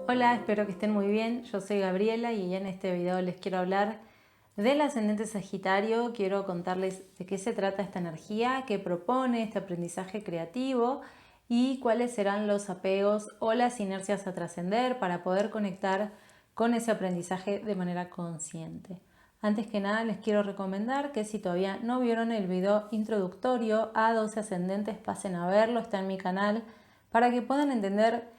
Hola, espero que estén muy bien. Yo soy Gabriela y en este video les quiero hablar del ascendente Sagitario. Quiero contarles de qué se trata esta energía, qué propone este aprendizaje creativo y cuáles serán los apegos o las inercias a trascender para poder conectar con ese aprendizaje de manera consciente. Antes que nada les quiero recomendar que si todavía no vieron el video introductorio a 12 ascendentes, pasen a verlo, está en mi canal, para que puedan entender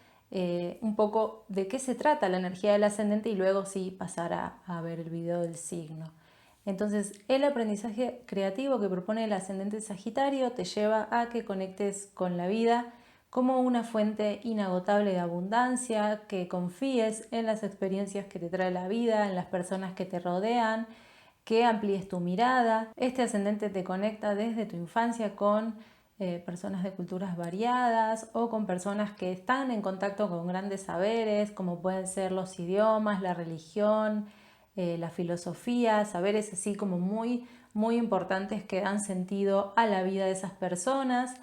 un poco de qué se trata la energía del ascendente y luego sí pasar a ver el video del signo. Entonces, el aprendizaje creativo que propone el ascendente Sagitario te lleva a que conectes con la vida como una fuente inagotable de abundancia, que confíes en las experiencias que te trae la vida, en las personas que te rodean, que amplíes tu mirada. Este ascendente te conecta desde tu infancia con personas de culturas variadas o con personas que están en contacto con grandes saberes, como pueden ser los idiomas, la religión, la filosofía, saberes así como muy importantes que dan sentido a la vida de esas personas.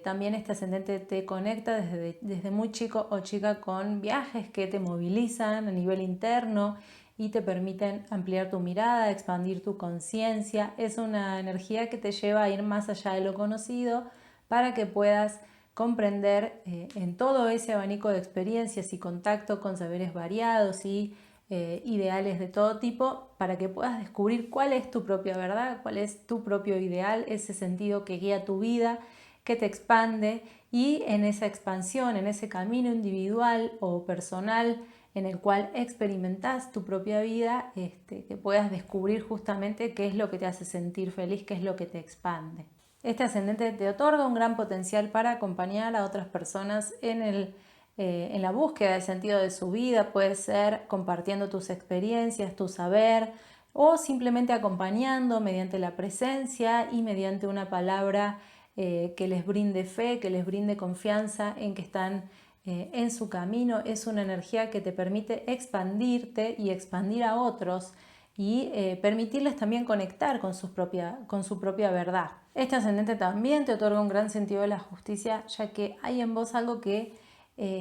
También este ascendente te conecta desde muy chico o chica con viajes que te movilizan a nivel interno y te permiten ampliar tu mirada, expandir tu conciencia. Es una energía que te lleva a ir más allá de lo conocido para que puedas comprender en todo ese abanico de experiencias y contacto con saberes variados y ideales de todo tipo, para que puedas descubrir cuál es tu propia verdad, cuál es tu propio ideal, ese sentido que guía tu vida, que te expande, y en esa expansión, en ese camino individual o personal en el cual experimentas tu propia vida, que puedas descubrir justamente qué es lo que te hace sentir feliz, qué es lo que te expande. Este ascendente te otorga un gran potencial para acompañar a otras personas en la búsqueda del sentido de su vida. Puede ser compartiendo tus experiencias, tu saber, o simplemente acompañando mediante la presencia y mediante una palabra que les brinde fe, que les brinde confianza en que están en su camino. Es una energía que te permite expandirte y expandir a otros y permitirles también conectar con su propia verdad. Este ascendente también te otorga un gran sentido de la justicia, ya que hay en vos algo que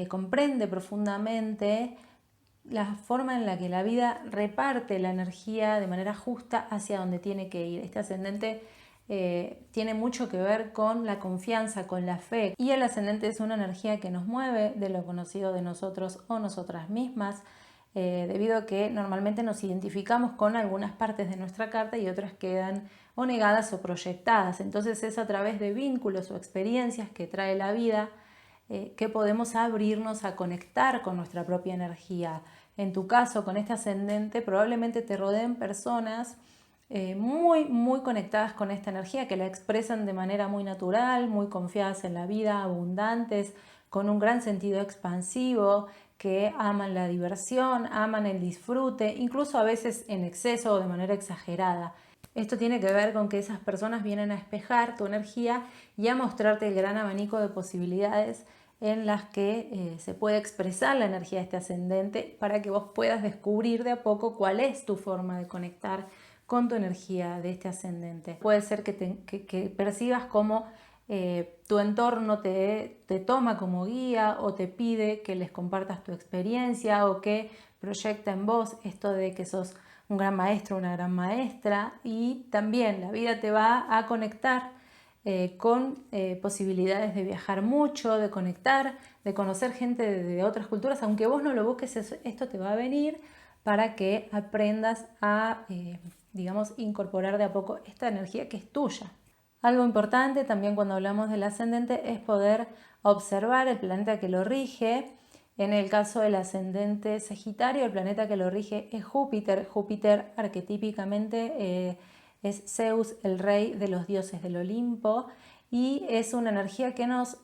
comprende profundamente la forma en la que la vida reparte la energía de manera justa hacia donde tiene que ir. Este ascendente tiene mucho que ver con la confianza, con la fe, y el ascendente es una energía que nos mueve de lo conocido de nosotros o nosotras mismas, debido a que normalmente nos identificamos con algunas partes de nuestra carta y otras quedan o negadas o proyectadas. Entonces es a través de vínculos o experiencias que trae la vida que podemos abrirnos a conectar con nuestra propia energía. En tu caso, con este ascendente, probablemente te rodeen personas muy conectadas con esta energía, que la expresan de manera muy natural, muy confiadas en la vida, abundantes, con un gran sentido expansivo, que aman la diversión, aman el disfrute, incluso a veces en exceso o de manera exagerada. Esto tiene que ver con que esas personas vienen a espejar tu energía y a mostrarte el gran abanico de posibilidades en las que se puede expresar la energía de este ascendente, para que vos puedas descubrir de a poco cuál es tu forma de conectar con tu energía de este ascendente. Puede ser que percibas como tu entorno te toma como guía o te pide que les compartas tu experiencia, o que proyecta en vos esto de que sos un gran maestro, una gran maestra, y también la vida te va a conectar con posibilidades de viajar mucho, de conectar, de conocer gente de otras culturas. Aunque vos no lo busques, esto te va a venir para que aprendas a, digamos, incorporar de a poco esta energía que es tuya. Algo importante también cuando hablamos del ascendente es poder observar el planeta que lo rige. En el caso del ascendente Sagitario, el planeta que lo rige es Júpiter. Júpiter arquetípicamente es Zeus, el rey de los dioses del Olimpo, y es una energía que nos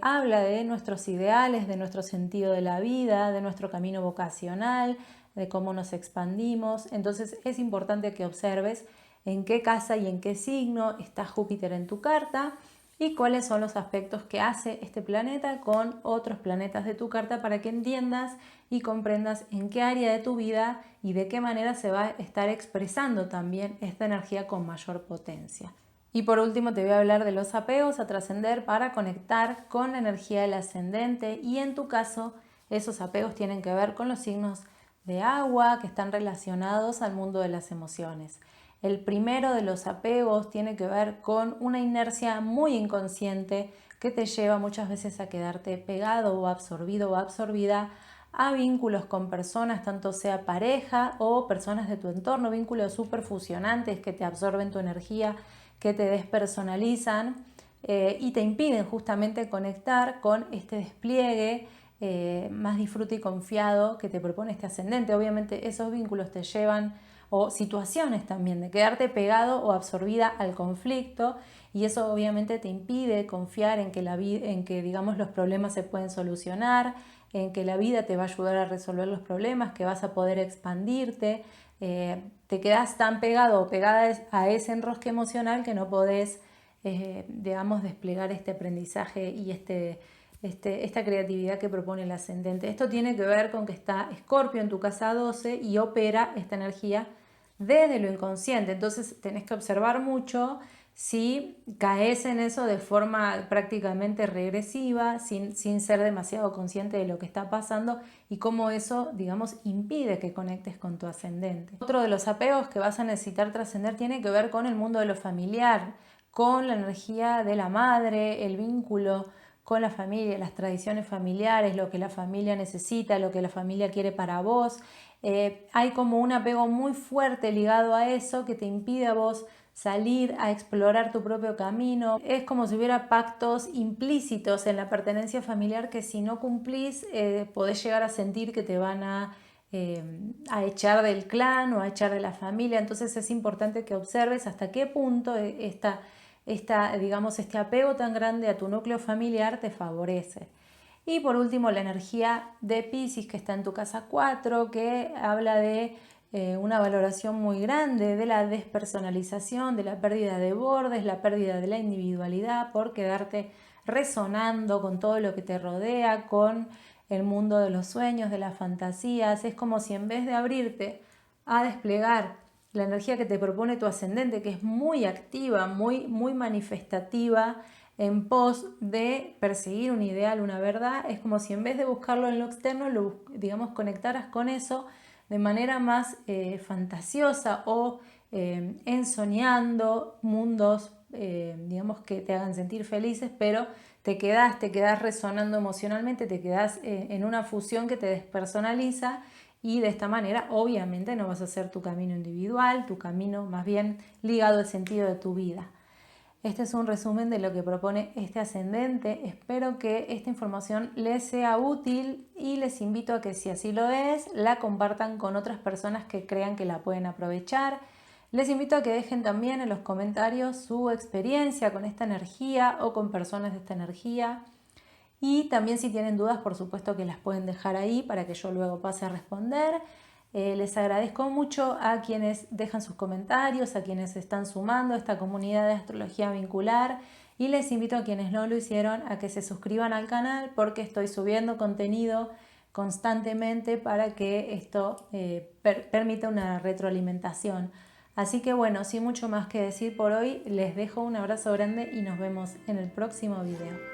habla de nuestros ideales, de nuestro sentido de la vida, de nuestro camino vocacional, de cómo nos expandimos. Entonces es importante que observes en qué casa y en qué signo está Júpiter en tu carta y cuáles son los aspectos que hace este planeta con otros planetas de tu carta, para que entiendas y comprendas en qué área de tu vida y de qué manera se va a estar expresando también esta energía con mayor potencia. Y por último te voy a hablar de los apegos a trascender para conectar con la energía del ascendente, y en tu caso Esos apegos tienen que ver con los signos de agua que están relacionados al mundo de las emociones. El primero de los apegos tiene que ver con una inercia muy inconsciente que te lleva muchas veces a quedarte pegado o absorbido o absorbida a vínculos con personas, tanto sea pareja o personas de tu entorno, vínculos súper fusionantes que te absorben tu energía, que te despersonalizan y te impiden justamente conectar con este despliegue más disfrute y confiado que te propone este ascendente. Obviamente esos vínculos te llevan, o situaciones también, de quedarte pegado o absorbida al conflicto, y eso obviamente te impide confiar en que digamos, los problemas se pueden solucionar, en que la vida te va a ayudar a resolver los problemas, que vas a poder expandirte. Te quedas tan pegado o pegada a ese enrosque emocional que no podés, digamos, desplegar este aprendizaje y esta creatividad que propone el ascendente. Esto tiene que ver con que está Escorpio en tu casa 12 y opera esta energía desde lo inconsciente. Entonces tenés que observar mucho si caes en eso de forma prácticamente regresiva, sin ser demasiado consciente de lo que está pasando y cómo eso, digamos, impide que conectes con tu ascendente. Otro de los apegos que vas a necesitar trascender tiene que ver con el mundo de lo familiar, con la energía de la madre, el vínculo con la familia, las tradiciones familiares, lo que la familia necesita, lo que la familia quiere para vos. Hay como un apego muy fuerte ligado a eso que te impide a vos salir a explorar tu propio camino. Es como si hubiera pactos implícitos en la pertenencia familiar que si no cumplís podés llegar a sentir que te van a echar del clan o a echar de la familia. Entonces es importante que observes hasta qué punto digamos, este apego tan grande a tu núcleo familiar te favorece. Y por último, la energía de Piscis, que está en tu casa 4, que habla de una valoración muy grande de la despersonalización, de la pérdida de bordes, la pérdida de la individualidad por quedarte resonando con todo lo que te rodea, con el mundo de los sueños, de las fantasías. Es como si en vez de abrirte a desplegar la energía que te propone tu ascendente, que es muy activa, muy manifestativa, en pos de perseguir un ideal, una verdad, es como si en vez de buscarlo en lo externo, digamos, conectaras con eso de manera más fantasiosa o ensoñando mundos, digamos, que te hagan sentir felices, pero te quedás resonando emocionalmente, te quedás en una fusión que te despersonaliza. Y de esta manera obviamente no vas a hacer tu camino individual, tu camino más bien ligado al sentido de tu vida. Este es un resumen de lo que propone este ascendente. Espero que esta información les sea útil y les invito a que, si así lo es, la compartan con otras personas que crean que la pueden aprovechar. Les invito a que dejen también en los comentarios su experiencia con esta energía o con personas de esta energía. Y también, si tienen dudas, por supuesto que las pueden dejar ahí para que yo luego pase a responder. Les agradezco mucho a quienes dejan sus comentarios, a quienes se están sumando a esta comunidad de astrología vincular, y les invito a quienes no lo hicieron a que se suscriban al canal porque estoy subiendo contenido constantemente para que esto permita una retroalimentación. Así que bueno, sin mucho más que decir por hoy, les dejo un abrazo grande y nos vemos en el próximo video.